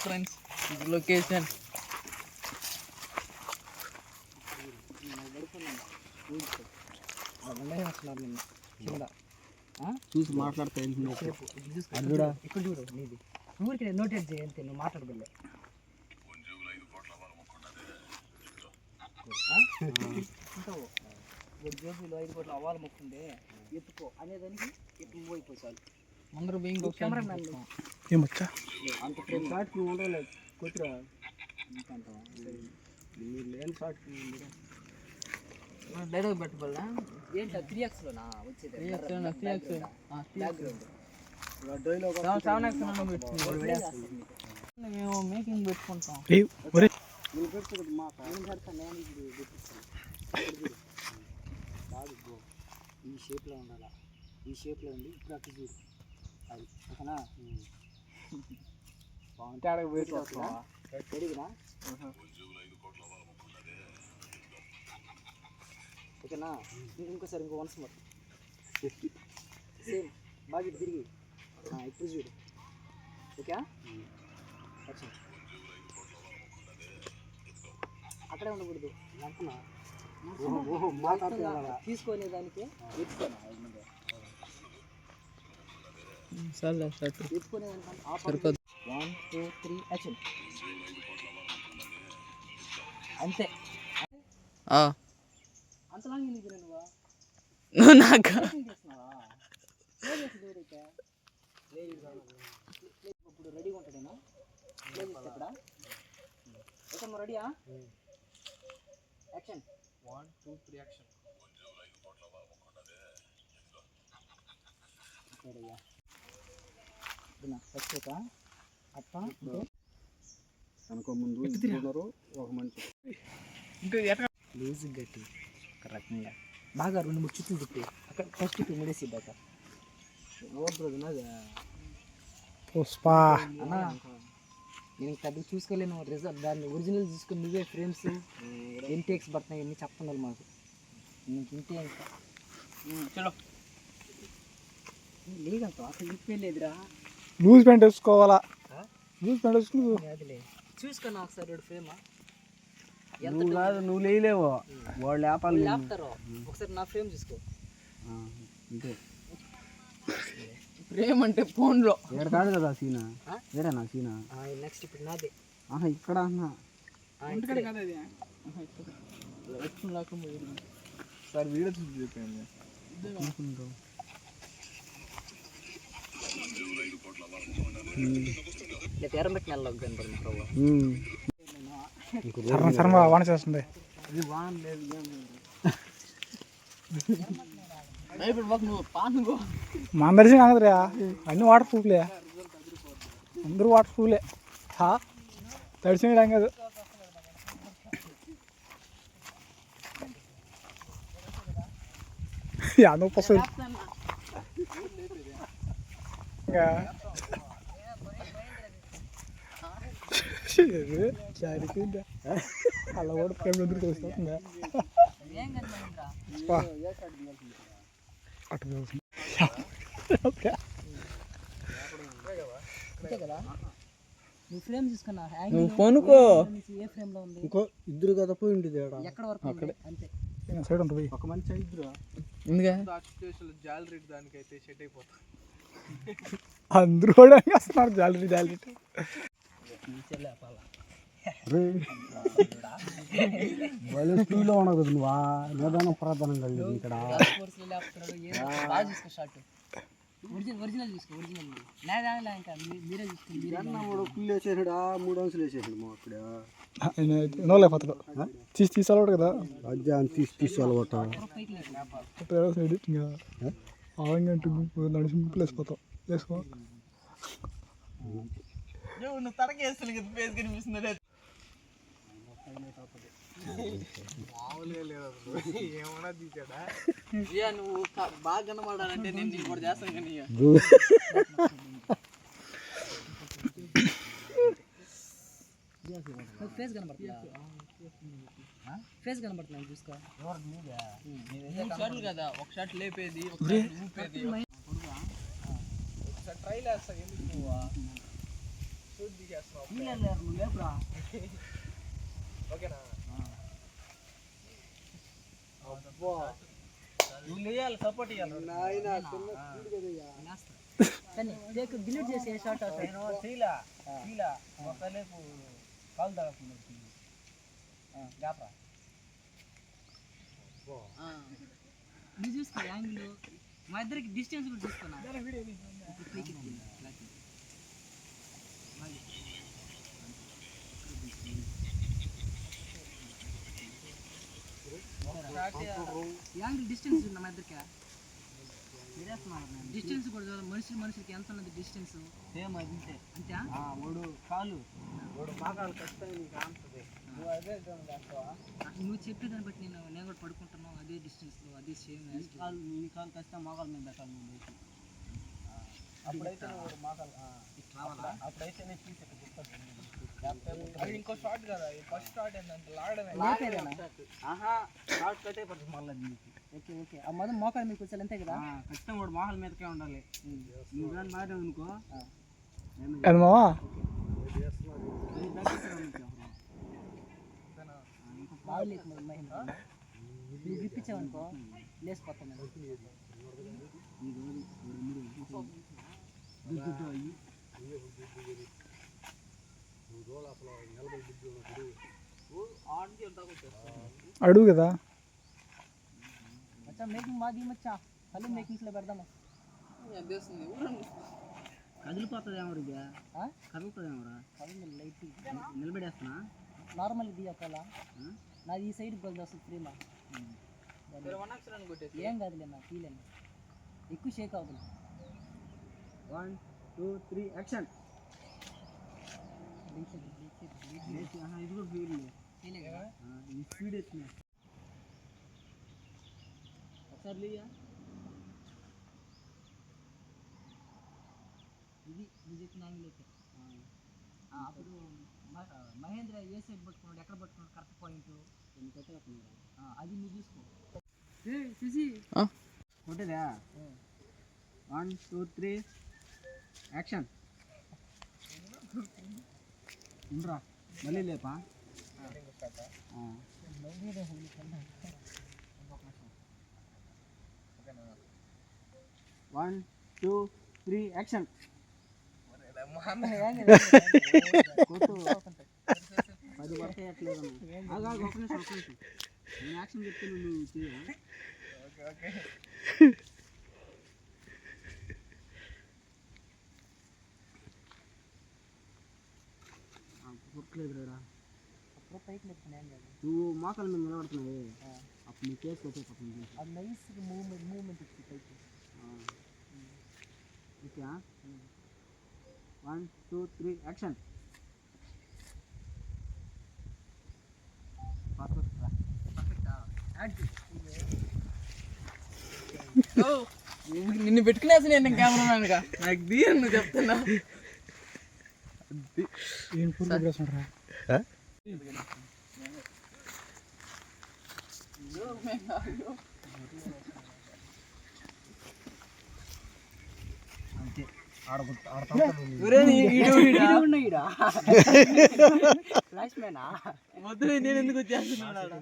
Friends ఇది location. చూసి మాట్లాడితే ఇక్కడ చూడు నీది ఊరికి నోటెడ్ చేయంతే నువ్వు మాట్లాడబల్లే జేబులో 5 కోట్ల అవ్వాలి మొక్కుండే ఎత్తుకో అనేదానికి ఎప్పుడు పోయిపో చాలు. అందరూ ఏమొచ్చా అంత ప్రేమ షాట్ నువ్వు ఉండలేదు కొట్టురా మీరు లేని షాట్ డైరెక్ట్ పెట్టబల్లా ఏంటి 3x లోనా వచ్చేది మేము మేకింగ్ పెట్టుకుంటాం. ఈ షేప్లో ఉండాలా, ఈ షేప్లో ఉండి ఇప్పుడు అటు చూడు అది ఓకేనా. బాగుంటే అడగ పెరిగినా ఓకేనా. ఇంకోసారి ఇంకో వన్స్ మరి సేమ్ బాగా ఇటు తిరిగి ఇప్పుడు చూడు ఓకే. అక్కడే ఉండకూడదు అంటున్నా తీసుకునే దానికి ఎత్తుకునే దానికి 1 2 3 యాక్షన్ అంతే. అంతలాగా ఎందుకు నువ్వు నాకు ఇప్పుడు రెడీగా ఉంటాడేనా ఇక్కడ ఓకే నువ్వు రెడీయా యాక్షన్ 1 2 3 యాక్షన్. ఫస్ట్ అప్ప అనుకో ముందు ఒక మంచి లూజ్ గట్టి ఒక రకంగా బాగా 2-3 చుట్లు తిప్పి అక్కడ ఫస్ట్ ఇప్పుడు ముడేసి దాకా పుష్పా అన్నా నేను పెద్ద చూసుకోలేను రిజల్ట్ దాన్ని ఒరిజినల్ చూసుకొని నువ్వే ఫ్రేమ్స్ ఎన్ని టేక్స్ పడుతున్నాయి అన్నీ చెప్తున్నారు మాకు నీకు ఇంతే ఇంకా చలో లేదంత అసలు ఇప్పే లేదురా. లూజ్ ప్యాంట్ వేసుకోవాలా, లూజ్ ప్యాంట్ వేసుకుని అదిలే చూసుకున్నా ఒకసారి 2 ఫ్రేమా నువ్వు లేలేవో వాళ్ళు లేపాలి లేపుతారు. ఒకసారి నా ఫ్రేమ్ చూసుకో అంతే. ప్రేమ్ అంటే ఫోన్లో ఏడ కాదు కదా సీనా ఏడనా సీనా నెక్స్ట్ ఇప్పుడు నాదే ఇక్కడ అన్నా ఇంటికాడ కాదు అది సార్ వీడియో చూసి చెప్పాను. ఎర్రమెట్టి నెలలో కనపడింది శర్మ వాన చేస్తుంది. ఇది వాన లేదు మా అందరికీ కాదురా అన్ని వాటర్ ప్రూఫ్లే, అందరూ వాటర్ ప్రూఫ్లే తడిసిన కాదు. యాదవ్ పసు అలా కూడా ప్రేమ ఎదురు చూస్తుందా అటు నువ్వు ఫ్రేమ్ తీసుకున్నా నువ్వు ఫోనుకో ఏ ఫ్రేమ్ లో ఉంది ఇంకో ఇద్దరు కదా పోయింది ఎక్కడ వరకు అక్కడే అంతే సైడ్ ఉంటుంది ఒక మంచి ఇద్దరు జాలరీ దానికైతే సెట్ అయిపోతుంది. అందరూ కూడా వస్తున్నారు జాలరీ జాలరీ స్కూల్లో ఉండదు నువ్వా నిదానం ప్రార్థన కలిగింది ఇక్కడ ఒరిజినల్ చూసుకో ఒరిజినల్ లేదా ఇంకా మీరే చూసుకోండి. ఫుల్ వేసేసాడా 3 అంశాలు వేసేసాడు మా అక్కడ నోలేపోతాడు తీసి అలవాటు కదా అజ్జాన్ని తీసి అలవాటు ఆవంగంటే గుంపు నడిచి గుంపులు వేసిపోతావు వేసుకో నువ్వు తడకేస్తాను కదా ఫేస్ కనిపిస్తుంది మామూలుగా లేదు ఏమన్నా తీసాడా నువ్వు బాగా కనబడాలంటే నేను నీకు కూడా చేస్తాను కానీ ఫేస్ కనబడుతుందా ఫేస్ కనబడుతున్నాను చూసుకో షర్ట్లు కదా ఒక షర్ట్ లేపేది ఒకసారి ఊపేది ఒకసారి ట్రైల్ వేస్తా ఎందుకు నువ్వు షూట్ తీసేస్తున్నావు నువ్వు లేపురా. ఓకేనా అబ్బా నువ్వు లేయాలి సపోర్ట్ ఇవ్వాలి నాయన కానీ డిలీట్ చేసి ఏ షార్ట్ నేను తీలా ఒకలేపు కాలు తగకుండా గాపరా నువ్వు చూసుకో యాంగిల్ మా ఇద్దరికి డిస్టెన్స్ కూడా చూసుకున్నా యాంగిల్ డిస్టెన్స్ ఉంది మా ఇద్దరికి డిస్టెన్స్ కూడా మనుషులకి ఎంత ఉన్నది డిస్టెన్స్ సేమ్ అంతే అంతే ఓడు కాలు పాకాలు ఖచ్చితంగా నీకు ఆన్సర్ నువ్వు అదే నువ్వు చెప్పేదాన్ని బట్టి నేను కూడా పడుకుంటున్నావు అదే డిస్టెన్స్లో అదే సేమ్ కాలు నీ కాలు ఖచ్చితంగా మోకాల మీద పెట్టాలి నువ్వు అప్పుడైతే నువ్వు మోకాలు అప్పుడైతే నేను తీసి అది ఇంకో షార్ట్ కదా ఫస్ట్ షార్ట్ ఏంటంటే లాగడమే షార్ట్ కట్టే పడుతుంది మళ్ళీ ఓకే ఓకే ఆ మొదలు మోకాలు మీకు వచ్చాలి అంతే కదా ఖచ్చితంగా కూడా మోకాల మీదకే ఉండాలి నువ్వు కానీ మారావు అనుకో బాగులేదు నువ్వు విప్పించావు అనుకో లేసిపోతాను అడుగు కదా మచ్చా మేకింగ్ మాది మచ్చా కళ్ళు మేకింగ్స్లో పెడదాము కదిలిపోతుందేమో కదులుతుందేమోరా లైట్ నిలబడేస్తున్నా నార్మల్ ఇది ఒకవేళ నాది ఈ సైడ్ గొల్ది వస్తుంది ప్రేమ ఏం కాదులే నా ఫీల్ ఎక్కువ షేక్ అవుతుంది 1 2 3 యాక్షన్ ఇది కూడా ఫీల్ ఈ స్పీడ్ వచ్చింది ఒకసారి లియా ఇది నువ్వు చెప్పిన యాంగిల్ అయితే అప్పుడు మహేంద్ర ఏ సైడ్ పట్టుకున్నాడు ఎక్కడ పట్టుకున్నాడు కరెక్ట్ పాయింట్ అది నువ్వు చూసుకో కొట్టేదా 1 2 3 యాక్షన్ ఉండరా మళ్ళీ లేపా 1 2 3 యాక్షన్ అది వర్క్ అయ్యట్లేదు ఒక నిమిషం నేను యాక్షన్ చెప్తే నువ్వు చేయ గుర్తులేదురా నువ్వు మోకాల మీద నిలబడుతున్నావు అప్పుడు నీ కేసు వచ్చేపోతుంది అది నైస్ మూమెంట్ ఇచ్చి పైకి ఓకే 1 2 3 యాక్షన్ నిన్ను పెట్టుకునేసి నేను కెమెరామెన్గా నాకు దీని నువ్వు చెప్తున్నా వద్దు నేను ఎందుకు వచ్చేస్తున్నాను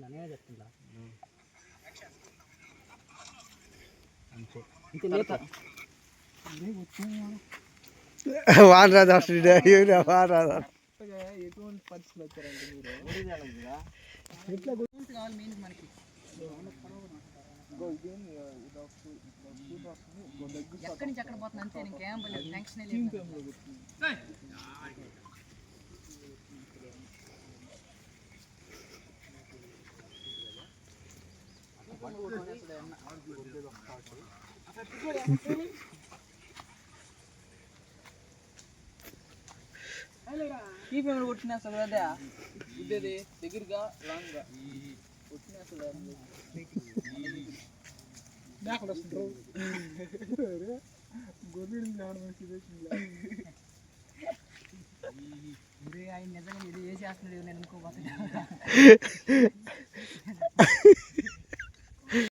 నేనే చెప్తున్నా వానరాజు వానరాజు ఎటువంటి పరిస్థితులు వచ్చారంటే మీరు ఎట్లా కావాలి మెయిన్ మనకి ఎక్కడి నుంచి ఎక్కడ పోతుంది అంతే ఇంకేం పర్లేదు టెన్షన్ లేదు ఈ పేమెంట్ కొట్టినేస్తాడు అదే ఇదేది దగ్గరగా లాంగ్గా కొట్టినేస్తాడు ఆయన నిజంగా ఇది వేసేస్తున్నాడు నేను ఇంకో